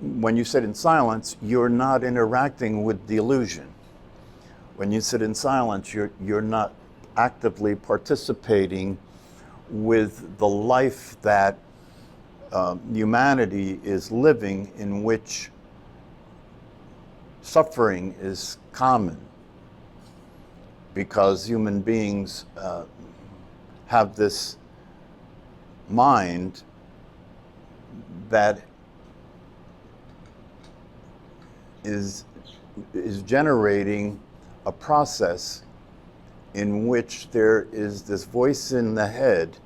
when you sit in silence, you're not interacting with the illusion. When you sit in silence, you're not actively participating with the life that humanity is living, in which suffering is common, because human beings have this mind that is generating a process in which there is this voice in the head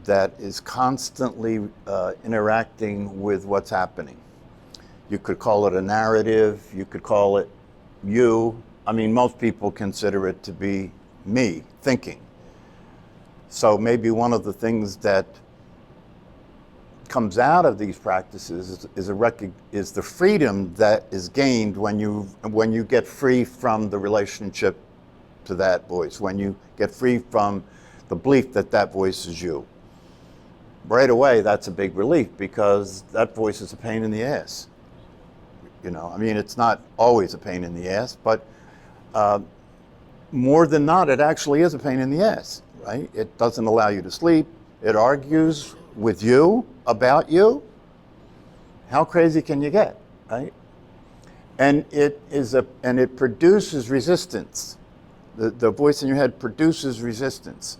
that is constantly interacting with what's happening. You could call it a narrative, you could call it you. I mean, most people consider it to be me thinking. So maybe one of the things that comes out of these practices is the freedom that is gained when you get free from the relationship to that voice, when you get free from the belief that that voice is you. Right away, that's a big relief, because that voice is a pain in the ass. You know, I mean, it's not always a pain in the ass, but more than not, it actually is a pain in the ass, right? It doesn't allow you to sleep. It argues with you about you. How crazy can you get, right? And it produces resistance. The voice in your head produces resistance.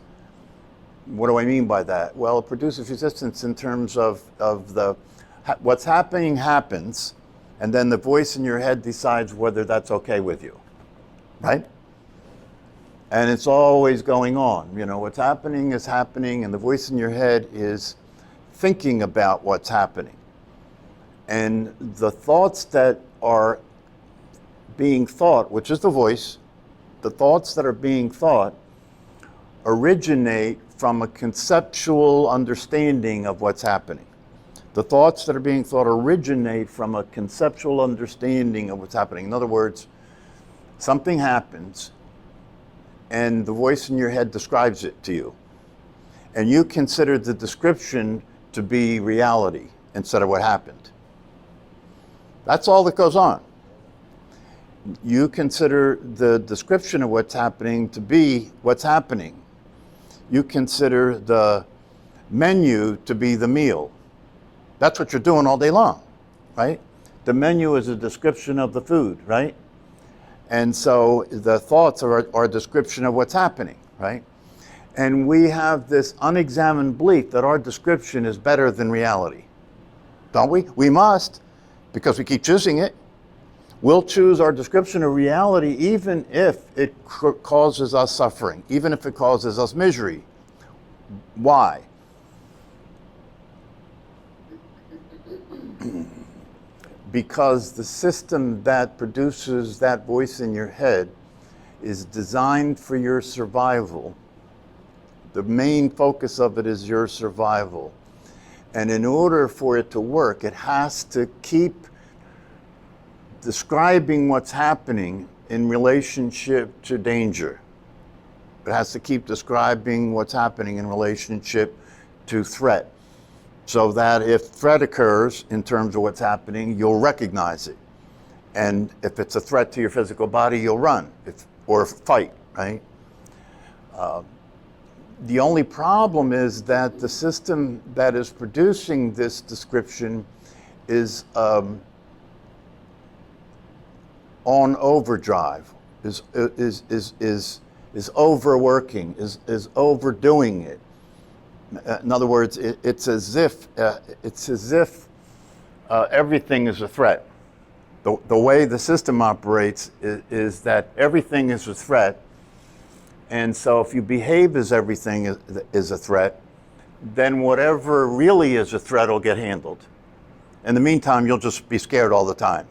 What do I mean by that? Well, it produces resistance in terms of what's happening happens, and then the voice in your head decides whether that's okay with you, right? And it's always going on. You know, what's happening is happening, and the voice in your head is thinking about what's happening. And the thoughts that are being thought, which is the voice, the thoughts that are being thought originate from a conceptual understanding of what's happening. The thoughts that are being thought originate from a conceptual understanding of what's happening. In other words, something happens, and the voice in your head describes it to you. And you consider the description to be reality instead of what happened. That's all that goes on. You consider the description of what's happening to be what's happening. You consider the menu to be the meal. That's what you're doing all day long, right? The menu is a description of the food, right? And so the thoughts are a description of what's happening, right? And we have this unexamined belief that our description is better than reality. Don't we? We must, because we keep choosing it. We'll choose our description of reality even if it causes us suffering, even if it causes us misery. Why? Because the system that produces that voice in your head is designed for your survival. The main focus of it is your survival. And in order for it to work, it has to keep describing what's happening in relationship to danger. It has to keep describing what's happening in relationship to threat, so that if threat occurs in terms of what's happening, you'll recognize it. And if it's a threat to your physical body, you'll run or fight, right? The only problem is that the system that is producing this description is on overdrive, is overworking, is overdoing it. In other words, it's as if everything is a threat. The way the system operates is that everything is a threat, and so if you behave as everything is a threat, then whatever really is a threat will get handled. In the meantime, you'll just be scared all the time.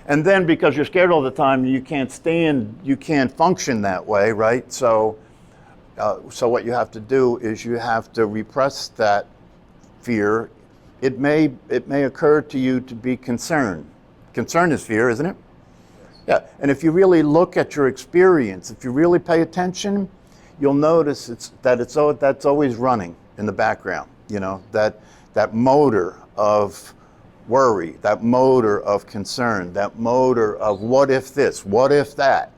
And then because you're scared all the time, you can't function that way, right? So what you have to do is you have to repress that fear. It may occur to you to be concerned. Concern is fear, isn't it? Yeah, and if you really look at your experience, if you really pay attention, you'll notice that's always running in the background. You know, that that motor of worry, that motor of concern, that motor of what if this, what if that,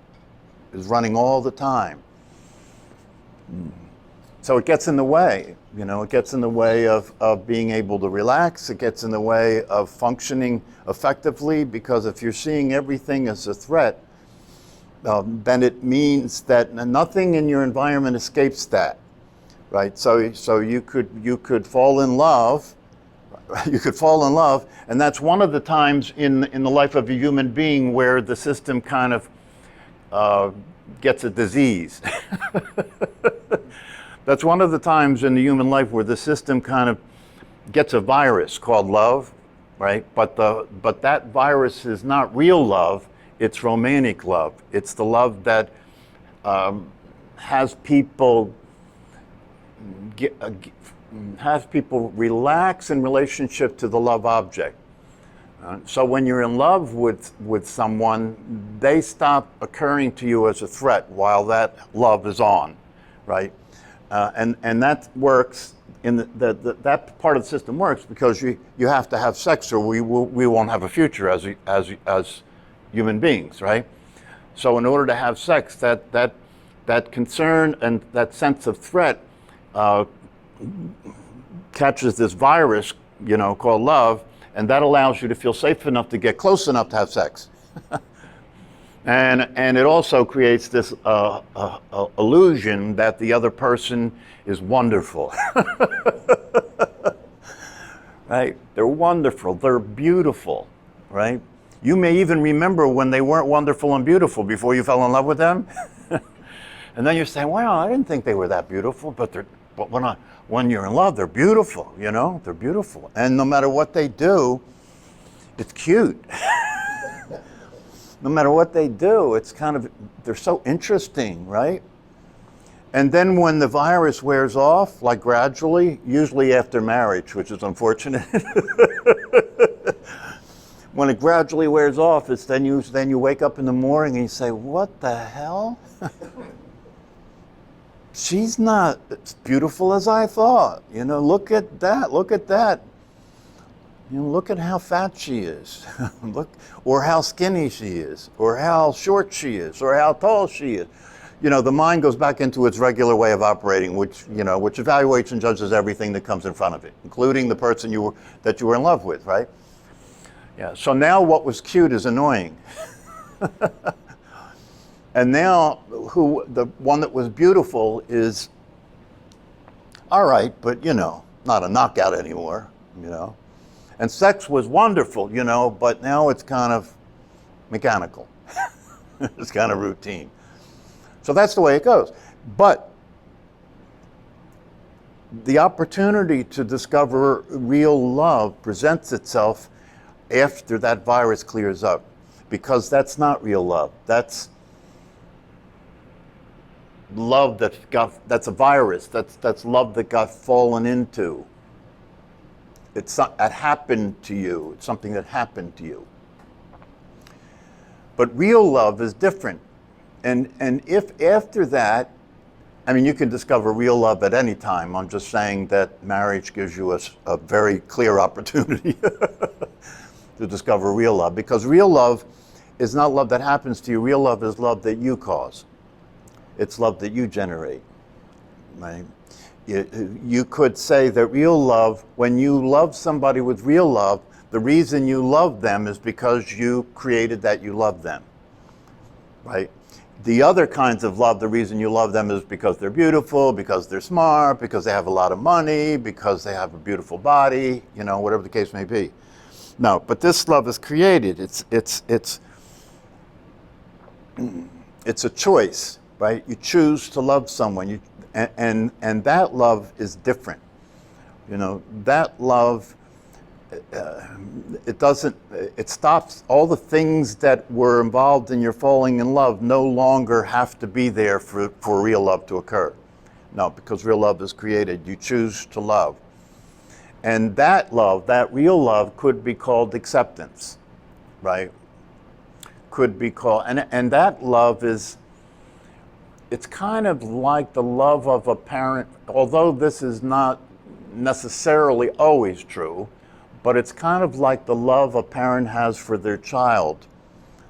is running all the time. So it gets in the way, it gets in the way of being able to relax. It gets in the way of functioning effectively, because if you're seeing everything as a threat, then it means that nothing in your environment escapes that, right? So you could fall in love, and that's one of the times in the life of a human being where the system kind of gets a disease. That's one of the times in the human life where the system kind of gets a virus called love, right? But that virus is not real love, it's romantic love. It's the love that has people relax in relationship to the love object. So when you're in love with someone, they stop occurring to you as a threat while that love is on, right? And that works in that part of the system works because you have to have sex, or we won't have a future as human beings, right? So in order to have sex, that concern and that sense of threat catches this virus, called love, and that allows you to feel safe enough to get close enough to have sex. And it also creates this illusion that the other person is wonderful. Right? They're wonderful, they're beautiful, right? You may even remember when they weren't wonderful and beautiful before you fell in love with them. And then you're saying, wow, I didn't think they were that beautiful, but when you're in love, they're beautiful, they're beautiful. And no matter what they do, it's cute. No matter what they do, it's they're so interesting, right? And then when the virus wears off, like gradually, usually after marriage, which is unfortunate. When it gradually wears off, it's then you wake up in the morning and you say, what the hell? She's not as beautiful as I thought. Look at that, look at that. Look at how fat she is. Or how skinny she is, or how short she is, or how tall she is. The mind goes back into its regular way of operating, which evaluates and judges everything that comes in front of it, including the person that you were in love with, right? Yeah. So now what was cute is annoying. And now the one that was beautiful is all right, but not a knockout anymore, And sex was wonderful, but now it's kind of mechanical. It's kind of routine. So that's the way it goes. But the opportunity to discover real love presents itself after that virus clears up, because that's not real love. That's love that's a virus. That's love that got fallen into. It happened to you. It's something that happened to you. But real love is different. And if after that, you can discover real love at any time. I'm just saying that marriage gives you a very clear opportunity to discover real love. Because real love is not love that happens to you. Real love is love that you cause. It's love that you generate, right? You could say that real love, when you love somebody with real love, the reason you love them is because you created that you love them, right? The other kinds of love, the reason you love them is because they're beautiful, because they're smart, because they have a lot of money, because they have a beautiful body, whatever the case may be. No, but this love is created. It's a choice, right? You choose to love someone. And that love is different. That love, it stops all the things that were involved in your falling in love no longer have to be there for real love to occur. No, because real love is created. You choose to love. And that love, that real love, could be called acceptance, right? Could be called, and that love it's kind of like the love of a parent, although this is not necessarily always true, but it's kind of like the love a parent has for their child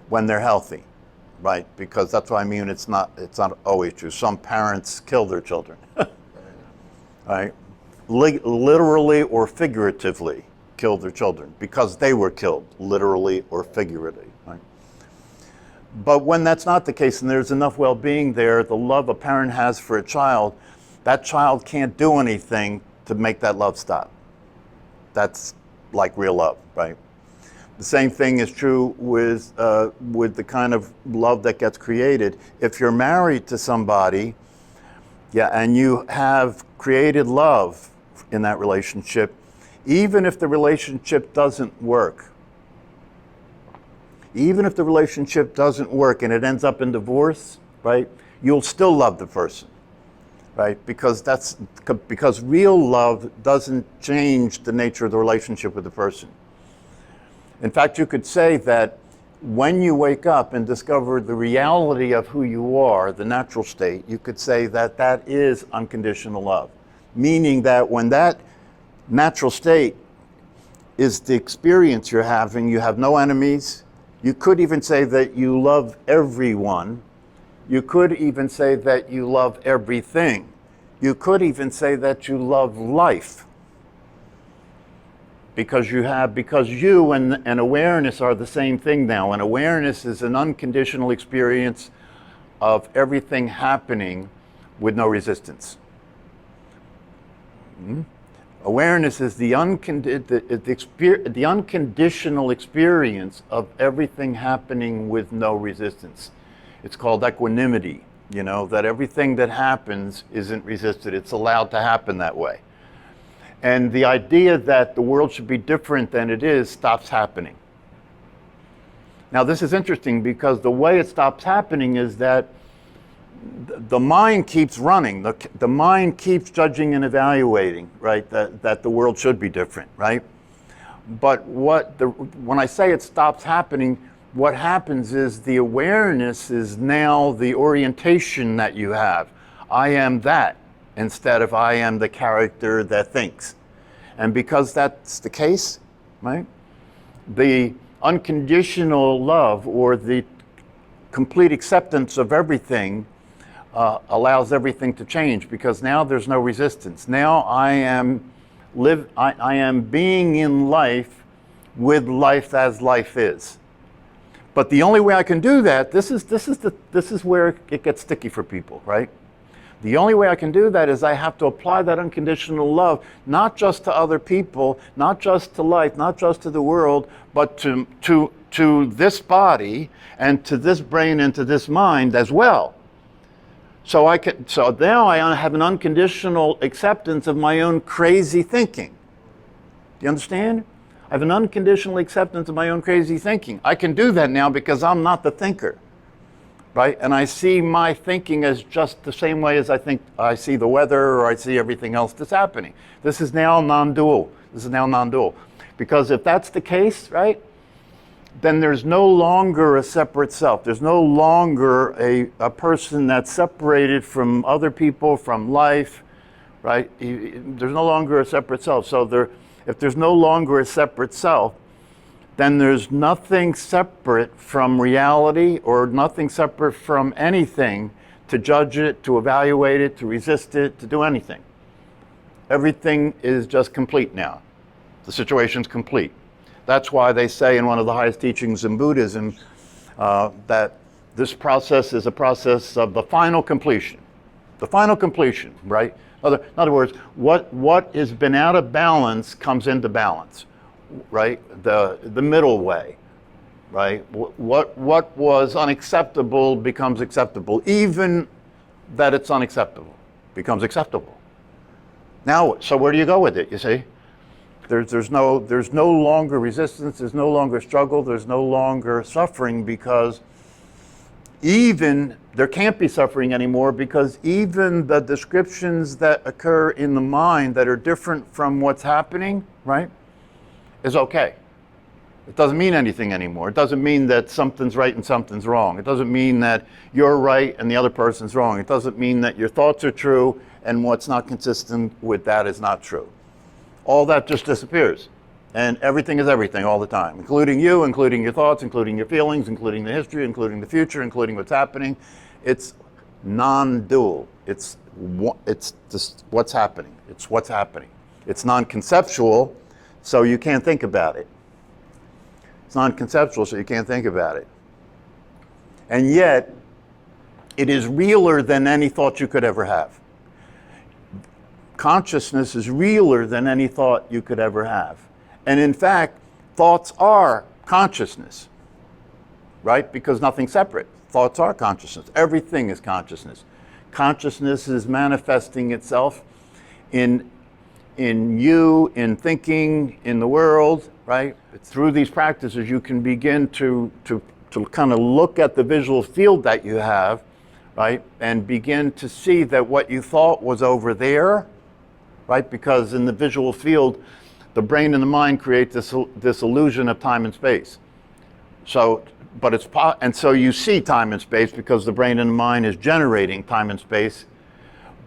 when they're healthy, right? Because that's what I mean, it's not always true. Some parents kill their children, right? Literally or figuratively kill their children because they were killed, literally or figuratively, right? But when that's not the case and there's enough well-being there, the love a parent has for a child, that child can't do anything to make that love stop. That's like real love, right? The same thing is true with the kind of love that gets created. If you're married to somebody, and you have created love in that relationship, even if the relationship doesn't work, even if the relationship doesn't work and it ends up in divorce, right? You'll still love the person, right? Because real love doesn't change the nature of the relationship with the person. In fact, you could say that when you wake up and discover the reality of who you are, the natural state, you could say that that is unconditional love. Meaning that when that natural state is the experience you're having, you have no enemies. You could even say that you love everyone. You could even say that you love everything. You could even say that you love life. Because you and awareness are the same thing now. And awareness is an unconditional experience of everything happening with no resistance. Awareness is the unconditional experience of everything happening with no resistance. It's called equanimity, that everything that happens isn't resisted. It's allowed to happen that way. And the idea that the world should be different than it is stops happening. Now, this is interesting because the way it stops happening is that the mind keeps running. The mind keeps judging and evaluating, right? That the world should be different, right? But when I say it stops happening, what happens is the awareness is now the orientation that you have. I am that, instead of I am the character that thinks. And because that's the case, right? The unconditional love or the complete acceptance of everything allows everything to change, because now there's no resistance. Now I am being in life with life as life is. But the only way I can do that, this is where it gets sticky for people, right? The only way I can do that is I have to apply that unconditional love, not just to other people, not just to life, not just to the world, but to this body and to this brain and to this mind as well. So now I have an unconditional acceptance of my own crazy thinking. Do you understand? I have an unconditional acceptance of my own crazy thinking. I can do that now because I'm not the thinker. Right? And I see my thinking as just the same way as I see the weather or I see everything else that's happening. This is now non-dual. Because if that's the case, right, then there's no longer a separate self. There's no longer a person that's separated from other people, from life, right? There's no longer a separate self. So if there's no longer a separate self, then there's nothing separate from reality or nothing separate from anything to judge it, to evaluate it, to resist it, to do anything. Everything is just complete now. The situation's complete. That's why they say in one of the highest teachings in Buddhism that this process is a process of the final completion. The final completion, right? In other words, what has been out of balance comes into balance. Right, the middle way, right? What was unacceptable becomes acceptable, even that it's unacceptable becomes acceptable. Now, so where do you go with it? You see, there's no longer resistance, there's no longer struggle, there's no longer suffering, because there can't be suffering anymore, because even the descriptions that occur in the mind that are different from what's happening, right, is okay. It doesn't mean anything anymore. It doesn't mean that something's right and something's wrong. It doesn't mean that you're right and the other person's wrong. It doesn't mean that your thoughts are true and what's not consistent with that is not true. all that just disappears. And everything is everything all the time, including you, including your thoughts, including your feelings, including the history, including the future, including what's happening. It's non-dual. It's just what's happening. It's what's happening. It's non-conceptual, so you can't think about it. It's non-conceptual, so you can't think about it. And yet, it is realer than any thought you could ever have. Consciousness is realer than any thought you could ever have. And in fact, thoughts are consciousness, right? Because nothing's separate. Thoughts are consciousness. Everything is consciousness. Consciousness is manifesting itself in you, in thinking, in the world, right? Through these practices, you can begin to kind of look at the visual field that you have, right? And begin to see that what you thought was over there, right? Because in the visual field, the brain and the mind create this illusion of time and space. So, and so you see time and space because the brain and the mind is generating time and space.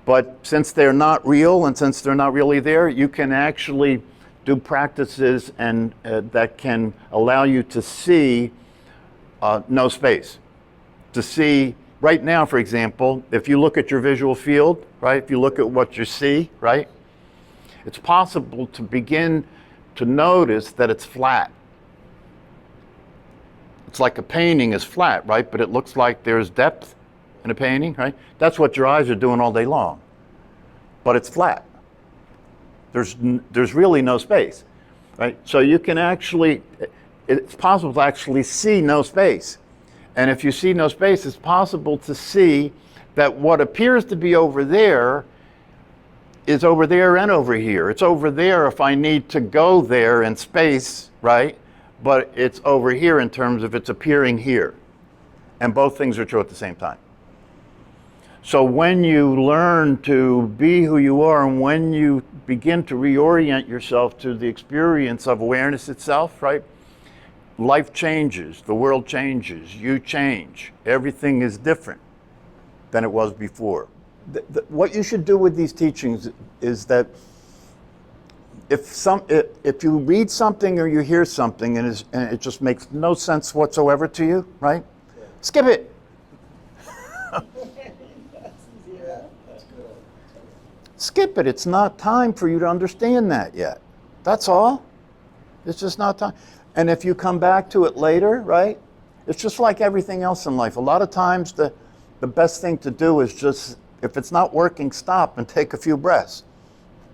But since they're not real and since they're not really there, you can actually do practices and that can allow you to see no space. To see, right now, for example, if you look at your visual field, right? If you look at what you see, right? It's possible to begin to notice that it's flat. It's like a painting is flat, right? But it looks like there's depth in a painting, right? That's what your eyes are doing all day long. But it's flat. There's really no space, right? So you can actually, it's possible to actually see no space. And if you see no space, it's possible to see that what appears to be over there is over there and over here. It's over there if I need to go there in space, right? But it's over here in terms of it's appearing here. And both things are true at the same time. So when you learn to be who you are and when you begin to reorient yourself to the experience of awareness itself, right? Life changes, the world changes, you change. Everything is different than it was before. What you should do with these teachings is that if you read something or you hear something and it just makes no sense whatsoever to you, right? Yeah. Skip it. Skip it. It's not time for you to understand that yet. That's all. It's just not time. And if you come back to it later, right? It's just like everything else in life. A lot of times the best thing to do is just, if it's not working, stop and take a few breaths.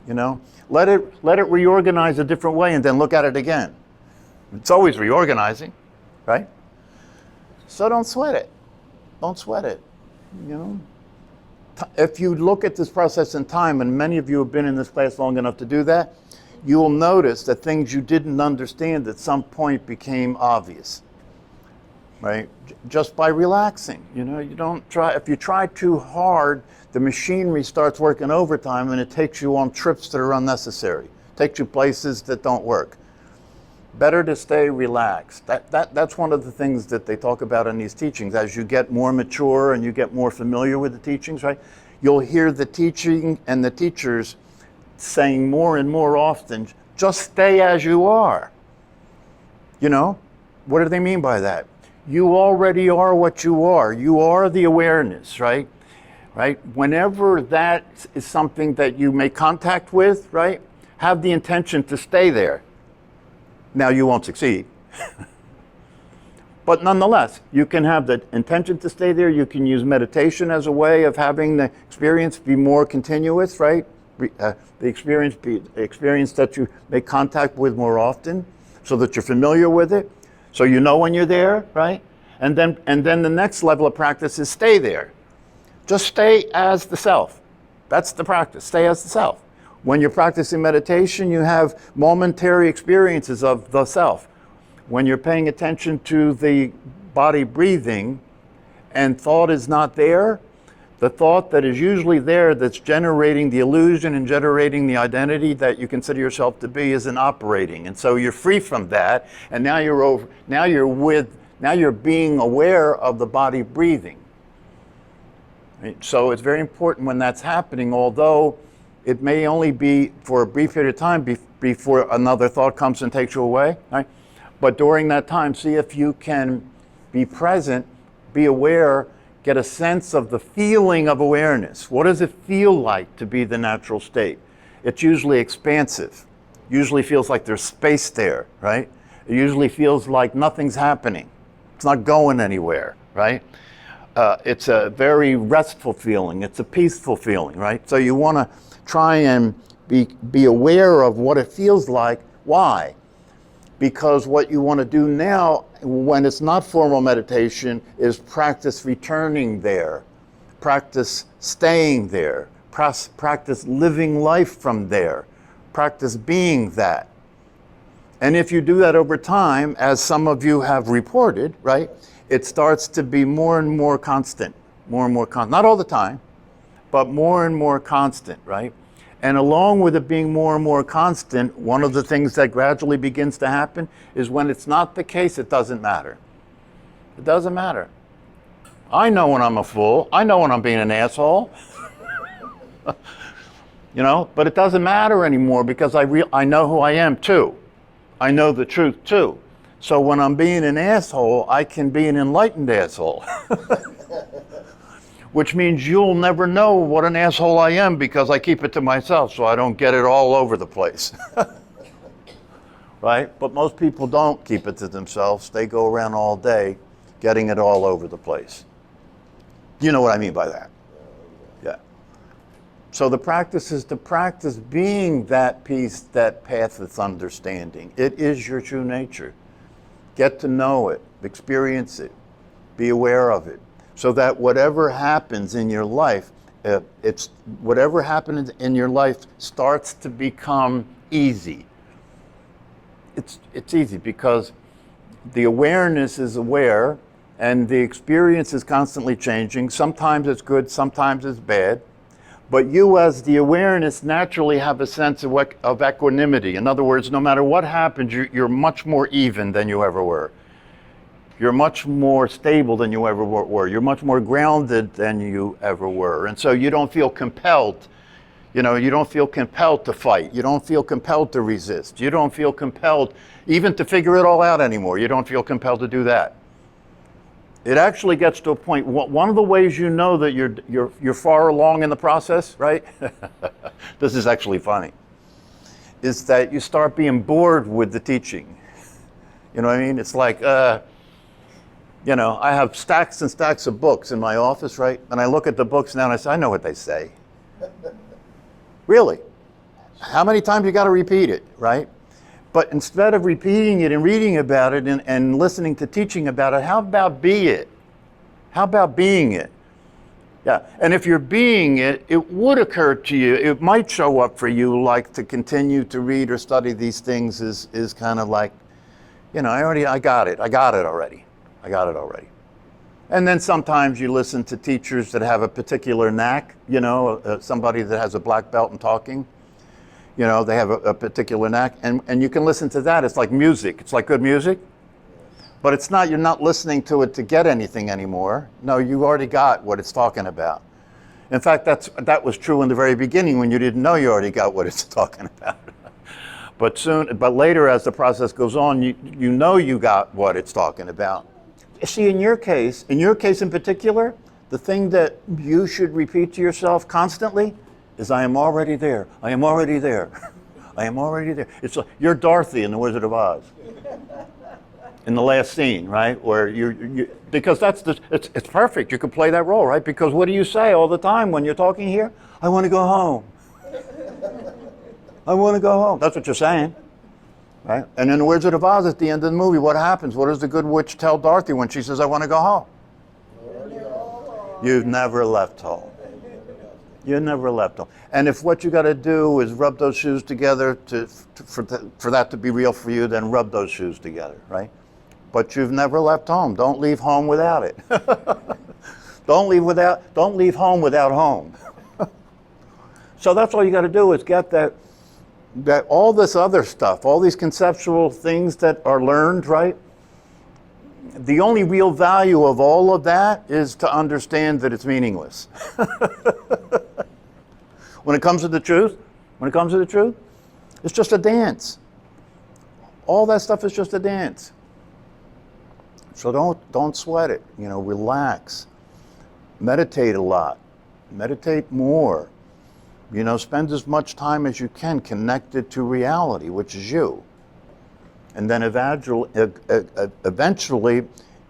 You know, let it reorganize a different way and then look at it again. It's always reorganizing, right? So don't sweat it. Don't sweat it. You know, if you look at this process in time, and many of you have been in this class long enough to do that, you will notice that things you didn't understand at some point became obvious, right? Just by relaxing. You know, you don't try, if you try too hard, the machinery starts working overtime and it takes you on trips that are unnecessary. Takes you places that don't work. Better to stay relaxed. That's one of the things that they talk about in these teachings. As you get more mature and you get more familiar with the teachings, right? You'll hear the teaching and the teachers saying more and more often, just stay as you are. You know, what do they mean by that? You already are what you are. You are the awareness, right? Right? Whenever that is something that you make contact with, right? Have the intention to stay there. Now you won't succeed. But nonetheless, you can have the intention to stay there. You can use meditation as a way of having the experience be more continuous, right? The experience that you make contact with more often so that you're familiar with it. So you know when you're there, right? And then the next level of practice is stay there. Just stay as the self. That's the practice. Stay as the self. When you're practicing meditation, you have momentary experiences of the self. When you're paying attention to the body breathing and thought is not there, the thought that is usually there that's generating the illusion and generating the identity that you consider yourself to be isn't operating. And so you're free from that, and now you're being aware of the body breathing. Right? So it's very important when that's happening, although it may only be for a brief period of time before another thought comes and takes you away, right? But during that time, see if you can be present, be aware, get a sense of the feeling of awareness. What does it feel like to be the natural state? It's usually expansive. Usually feels like there's space there, right? It usually feels like nothing's happening. It's not going anywhere, right? It's a very restful feeling. It's a peaceful feeling, right? So you want to try and be aware of what it feels like. Why? Because what you want to do now, when it's not formal meditation, is practice returning there, practice staying there, practice living life from there, practice being that. And if you do that over time, as some of you have reported, right, it starts to be more and more constant, not all the time, but more and more constant, right? And along with it being more and more constant, one of the things that gradually begins to happen is when it's not the case, it doesn't matter. It doesn't matter. I know when I'm a fool. I know when I'm being an asshole. You know, but it doesn't matter anymore because I know who I am too. I know the truth too. So when I'm being an asshole, I can be an enlightened asshole. Which means you'll never know what an asshole I am because I keep it to myself so I don't get it all over the place. Right? But most people don't keep it to themselves. They go around all day getting it all over the place. You know what I mean by that? Yeah. So the practice is to practice being that peace, that path that's understanding. It is your true nature. Get to know it, experience it, be aware of it. So that whatever happens in your life, whatever happens in your life starts to become easy. It's easy because the awareness is aware and the experience is constantly changing. Sometimes it's good, sometimes it's bad. But you as the awareness naturally have a sense of equanimity. In other words, no matter what happens, you're much more even than you ever were. You're much more stable than you ever were. You're much more grounded than you ever were. And so you don't feel compelled. You know, you don't feel compelled to fight. You don't feel compelled to resist. You don't feel compelled even to figure it all out anymore. You don't feel compelled to do that. It actually gets to a point, one of the ways you know that you're far along in the process, right? This is actually funny, is that you start being bored with the teaching. You know what I mean? It's like, you know, I have stacks and stacks of books in my office, right? And I look at the books now and I say, I know what they say. Really? How many times you got to repeat it, right? But instead of repeating it and reading about it and listening to teaching about it, how about be it? How about being it? Yeah, and if you're being it, it would occur to you, it might show up for you like to continue to read or study these things is kind of like, you know, I got it already. And then sometimes you listen to teachers that have a particular knack, you know, somebody that has a black belt in talking. You know, they have a particular knack, and you can listen to that. It's like music. It's like good music. But it's not, you're not listening to it to get anything anymore. No, you already got what it's talking about. In fact, that was true in the very beginning when you didn't know you already got what it's talking about. But later as the process goes on, you know you got what it's talking about. See, in your case in particular, the thing that you should repeat to yourself constantly is I am already there. I am already there. I am already there. It's like you're Dorothy in The Wizard of Oz. In the last scene, right? Where you because it's perfect. You can play that role, right? Because what do you say all the time when you're talking here? I want to go home. I want to go home. That's what you're saying. Right? And in The Wizard of Oz at the end of the movie, what happens? What does the good witch tell Dorothy when she says, I want to go home? You've never left home. You never left home. And if what you got to do is rub those shoes together for that to be real for you, then rub those shoes together, right? But you've never left home. Don't leave home without it. Don't leave home without home. So that's all you got to do is get that all this other stuff, all these conceptual things that are learned, right? The only real value of all of that is to understand that it's meaningless. When it comes to the truth, It's just a dance. All that stuff is just a dance. So don't sweat it. You know, relax. Meditate a lot. Meditate more. You know, spend as much time as you can connected to reality, which is you. And then eventually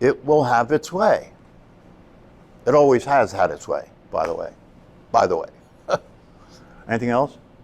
it will have its way. It always has had its way, by the way. Anything else?